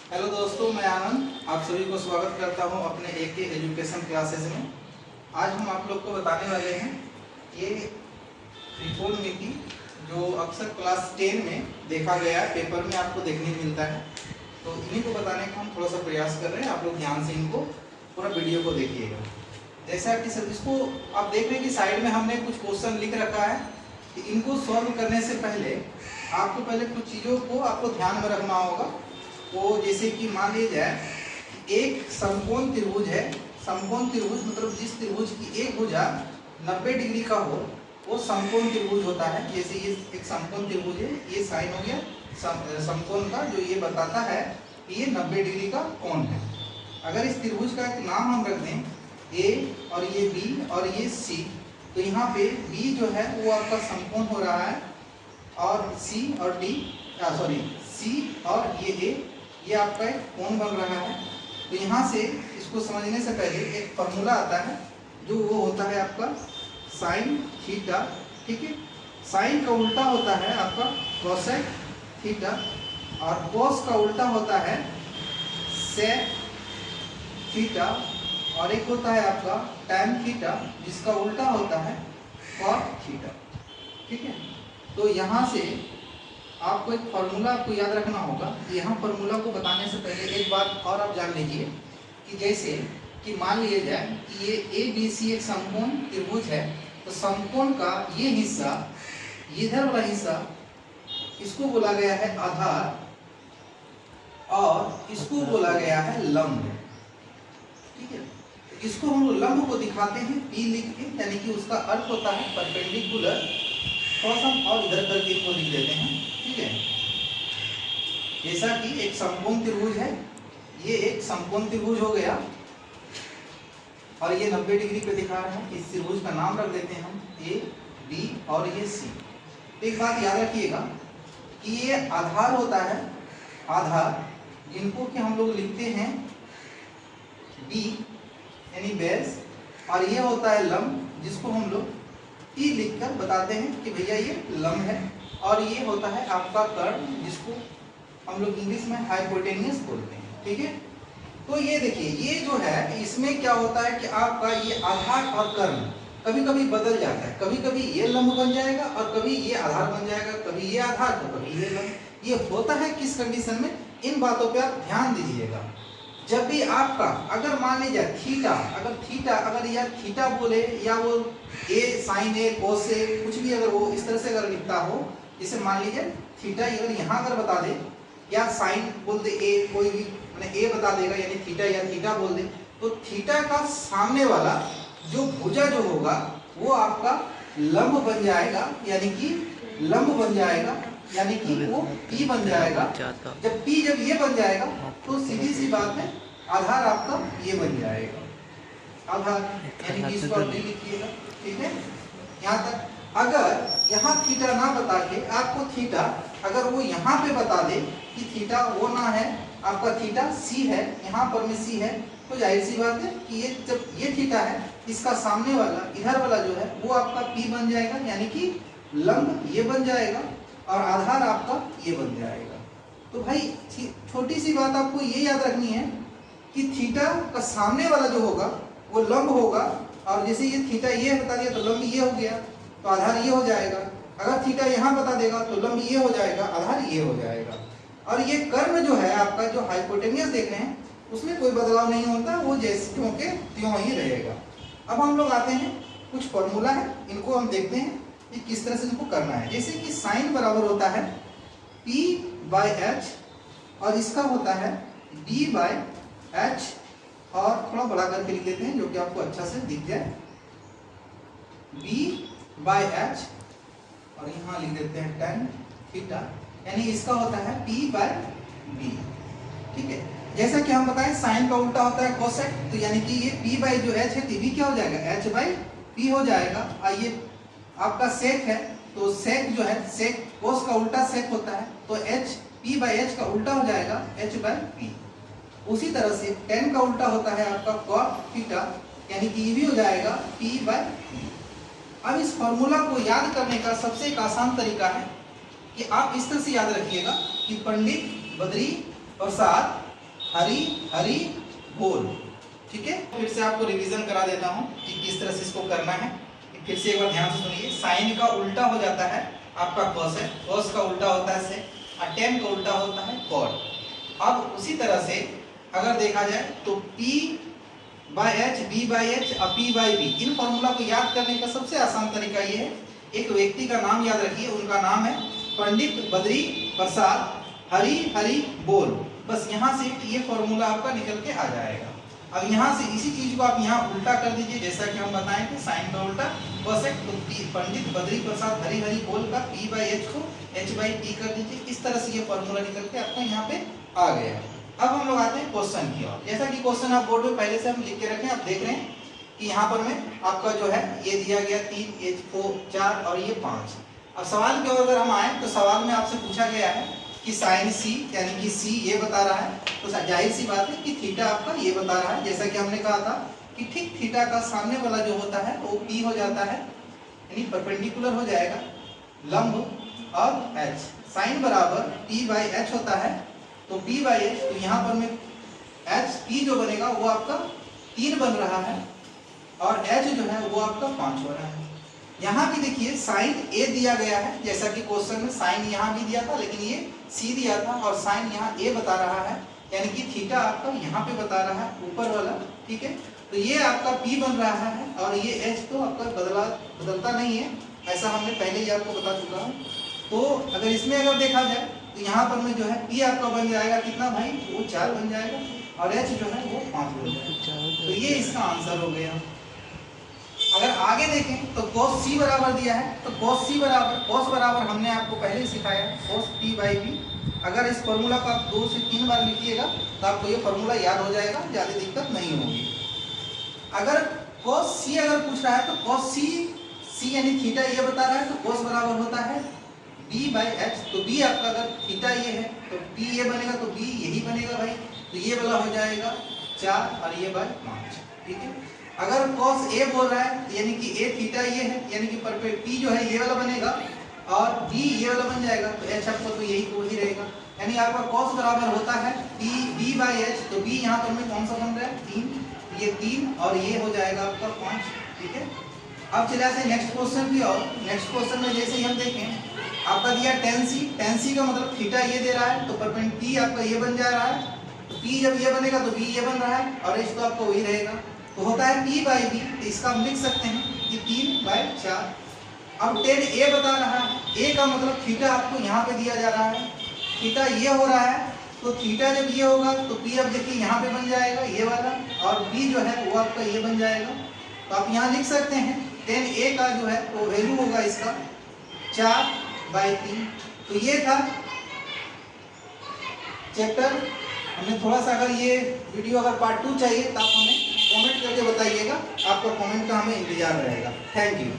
Hello दोस्तों, मैं आनंद आप सभी को स्वागत करता हूं अपने AK एजुकेशन क्लासेस में। आज हम आप लोग को बताने वाले हैं ये त्रिकोणमिति जो अक्सर क्लास 10 में देखा गया है, पेपर में आपको देखने को मिलता है। तो इन्हीं को बताने का हम थोड़ा सा प्रयास कर रहे हैं। आप लोग ध्यान से इनको पूरा वीडियो को देखिएगा। जैसा कि सर इसको आप देख रहे हैं कि साइड में हमने कुछ क्वेश्चन लिख रखा है कि इनको सॉल्व करने से पहले आपको कुछ चीज़ों को आपको ध्यान में रखना होगा। तो जैसे कि मान लीजिए एक समकोण त्रिभुज है। समकोण त्रिभुज मतलब जिस त्रिभुज की एक भुजा 90 डिग्री का हो वो समकोण त्रिभुज होता है। जैसे ये एक समकोण त्रिभुज है, ये साइन हो गया समकोण का, जो ये बताता है कि ये 90 डिग्री का कोण है। अगर इस त्रिभुज का एक नाम हम रख दें A और ये B और ये C, तो यहाँ पे B जो है वो आपका समकोण हो रहा है और C और D C और ये A ये आपका एक कोण बन रहा है। तो यहाँ से इसको समझने से पहले एक फॉर्मूला आता है जो वो होता है आपका साइन थीटा। ठीक है, साइन का उल्टा होता है आपका कोसेक थीटा और कोस का उल्टा होता है सेक थीटा और एक होता है आपका टैन थीटा जिसका उल्टा होता है कॉट थीटा। ठीक है, तो यहाँ से आपको एक फॉर्मूला आपको याद रखना होगा। यहाँ फॉर्मूला को बताने से पहले एक बात और आप जान लीजिए कि जैसे कि मान लिया जाए कि ये ABC एक समकोण त्रिभुज है, तो समकोण का ये हिस्सा, इधर वाला हिस्सा, इसको बोला गया है आधार और इसको बोला गया है लंब। ठीक है, इसको हम लंब को दिखाते हैं P लिख के, यानी कि उसका अर्थ होता है परपेंडिकुलर। थोड़ा सा हम और इधर करके इसको लिख देते हैं। ठीक है, जैसा कि एक समकोण त्रिभुज है, ये एक समकोण त्रिभुज हो गया और ये 90 डिग्री पे दिखा रहा है। इस त्रिभुज का नाम रख देते हैं हम A, B और ये C। एक बात याद रखिएगा कि ये आधार होता है, आधार जिनको कि हम लोग लिखते हैं B यानी बेस, और ये होता है लंब जिसको हम लोग P लिखकर बताते हैं कि भैया ये लंब है, और ये होता है आपका कर्व जिसको हम लोग इंग्लिश में हाइपोटेन्यूस बोलते हैं। ठीक है, तो ये देखिए ये जो है इसमें क्या होता है कि आपका ये आधार और कर्व कभी कभी बदल जाता है। कभी कभी ये लंब बन जाएगा और कभी ये आधार बन जाएगा, कभी ये आधार तो कभी ये लंब। ये होता है किस कंडीशन में, इन बातों पे आप ध्यान दीजिएगा। जब भी आपका अगर मान लीजिए थीटा, अगर या थीटा बोले या वो A sine A cos A कुछ भी अगर वो इस तरह से अगर लिखता हो, जैसे मान लीजिए थीटा अगर यहाँ अगर बता दे या साइन बोल दे A, कोई भी मैंने A बता देगा यानी थीटा या थीटा बोल दे, तो थीटा का सामने वाला जो भुजा जो होगा वो आपका लंब बन जाएगा, यानी कि लंब बन जाएगा, यानी कि वो P बन जाएगा। जब P जब ये बन जाएगा तो सीधी सी बात है आधार आपका ये बन जाएगा, आधार यानी कि इसको आप लिखिएगा। ठीक है, यहाँ तक। अगर यहाँ थीटा ना बता के आपको थीटा अगर वो यहाँ पे बता दे कि थीटा वो ना है, आपका थीटा C है, यहाँ पर में C है, तो जाहिर सी बात है कि ये जब ये थीटा है इसका सामने वाला इधर वाला जो है वो आपका P बन जाएगा, यानी कि लंब ये बन जाएगा और आधार आपका ये बन जाएगा। तो भाई छोटी सी बात आपको ये याद रखनी है कि थीटा का सामने वाला जो होगा वो लंब होगा, और जैसे ये थीटा ये बता दिया तो लंब ये हो गया, तो आधार ये हो जाएगा। अगर थीटा यहाँ बता देगा तो लंब ये हो जाएगा, आधार ये हो जाएगा। और ये कर्व जो है आपका जो हाइपोटेन्यूस देख रहे हैं उसमें कोई बदलाव नहीं होता, वो जैसे त्यों के त्यों ही रहेगा। अब हम लोग आते हैं कुछ फॉर्मूला है, इनको हम देखते हैं कि किस तरह से इनको करना है। जैसे कि साइन बराबर होता है P/H और इसका होता है D/H, और थोड़ा बड़ा करके लिख देते हैं जो कि आपको अच्छा से दिख जाए, B/H और यहाँ लिख देते हैं tan थीटा, यानी इसका होता है P/B। ठीक है, जैसा कि हम बताएं साइन का उल्टा होता है कोसेक, तो यानी कि ये P जो H है तो भी क्या हो जाएगा H/P हो जाएगा। और ये आपका सेक है तो सेक जो है सेक कोस का उल्टा सेक होता है, तो P/H का उल्टा हो जाएगा H/P। उसी तरह से tan का उल्टा होता है आपका cot थीटा, यानी कि ये भी हो जाएगा P/B। अब इस फॉर्मूला को याद करने का सबसे एक आसान तरीका है कि आप इस तरह से याद रखिएगा कि पंडित बद्री प्रसाद हरी हरी बोल। ठीक है, फिर से आपको रिवीजन करा देता हूँ कि किस तरह से इसको करना है। फिर से एक बार ध्यान से सुनिए। साइन का उल्टा हो जाता है आपका कॉस है, कॉस का उल्टा होता है सेक, और टेन का उल्टा होता है कॉट। अब उसी तरह से अगर देखा जाए तो P by H, B by H और P बाई बी, इन फॉर्मूला को याद करने का सबसे आसान तरीका ये है, एक व्यक्ति का नाम याद रखिए, उनका नाम है पंडित बद्री प्रसाद हरी हरी बोल। बस यहाँ से ये फॉर्मूला आपका निकल के आ जाएगा। अब यहाँ से इसी चीज को आप यहाँ उल्टा कर दीजिए, जैसा कि हम बताएं थे साइन का उल्टा कोसेक, तो पंडित बद्री प्रसाद हरी हरी बोल का P बाई एच को H बाई P कर दीजिए। इस तरह से ये फॉर्मूला निकल के आपका यहाँ पे आ गया। अब हम लोग आते हैं क्वेश्चन की ओर। जैसा कि क्वेश्चन आप बोर्ड में पहले से हम लिख के रखे, आप देख रहे हैं कि यहाँ पर में आपका जो है ये दिया गया 3, ये 4 और ये 5। अब सवाल की ओर अगर हम आए तो सवाल में आपसे पूछा गया है कि साइन सी, यानी कि सी ये बता रहा है, तो जाहिर सी बात है कि थीटा आपका ये बता रहा है। जैसा कि हमने कहा था कि ठीक थीटा का सामने वाला जो होता है वो P हो जाता है, यानी परपेंडिकुलर हो जाएगा लंब, और H साइन बराबर P बाई H होता है, तो P बाई H, तो यहाँ पर में H P जो बनेगा वो आपका 3 बन रहा है, और H जो है वो आपका 5 हो रहा है। यहाँ भी देखिए साइन A दिया गया है, जैसा कि क्वेश्चन में साइन यहाँ भी दिया था, लेकिन ये C दिया था, और साइन यहाँ A बता रहा है, यानी कि थीटा आपका यहाँ पे बता रहा है ऊपर वाला। ठीक है, तो ये आपका P बन रहा है, और ये H तो आपका बदलता नहीं है, ऐसा हमने पहले ही आपको बता चुका हूँ। तो अगर इसमें अगर देखा जाए तो यहाँ पर में जो है P आपका बन जाएगा कितना भाई, वो 4 बन जाएगा, और H जो है वो 5 बन जाएगा। तो ये इसका आंसर हो गया। अगर आगे देखें तो cos C बराबर दिया है, तो cos बराबर हमने आपको पहले ही सिखाया cos P बाई B। अगर इस फॉर्मूला को आप 2 से 3 बार लिखिएगा तो आपको ये फॉर्मूला याद हो जाएगा, ज़्यादा दिक्कत नहीं होगी। अगर cos C अगर पूछ रहा है तो cos C यानी थीटा ये बता रहा है, तो cos बराबर होता है B बाई H। तो B आपका अगर थीटा ये है तो P ये बनेगा, तो B यही बनेगा भाई, तो ये वाला हो जाएगा 4 और ये बाई 5। ठीक है, अगर cos A बोल रहा है यानी कि A थीटा ये है, यानी कि P जो है ये वाला बनेगा, और B ये वाला बन जाएगा, तो H आपका तो यही वही रहेगा, यानी आपका cos बराबर होता है B बाई H। तो B यहाँ पर में कौन सा बन रहा है 3, ये 3 और ये हो जाएगा आपका 5। ठीक है, अब चले आते हैं नेक्स्ट क्वेश्चन की ओर। नेक्स्ट क्वेश्चन में जैसे ही हम देखें आपका दिया tan C का मतलब थीटा ये दे रहा है, तो परपेंडिकुलर P आपका ये बन जा रहा है, तो P जब ये बनेगा तो B ये बन रहा है, और H तो आपका वही रहेगा, तो होता है P बाई B। तो इसका हम लिख सकते हैं कि 3 बाई 4। अब tan A बता रहा है, A का मतलब थीटा आपको यहाँ पे दिया जा रहा है, थीटा ये हो रहा है, तो थीटा जब ये होगा तो P अब देखिए यहाँ पे बन जाएगा ये वाला, और B जो है वो आपका ये बन जाएगा। तो आप यहाँ लिख सकते हैं tan A का जो है वो वैल्यू होगा इसका 4 बाई 3। तो ये था चैप्टर। हमने थोड़ा सा, अगर ये वीडियो अगर पार्ट 2 चाहिए तो आप हमें कमेंट करके बताइएगा, आपका कमेंट का हमें इंतजार रहेगा। Thank you.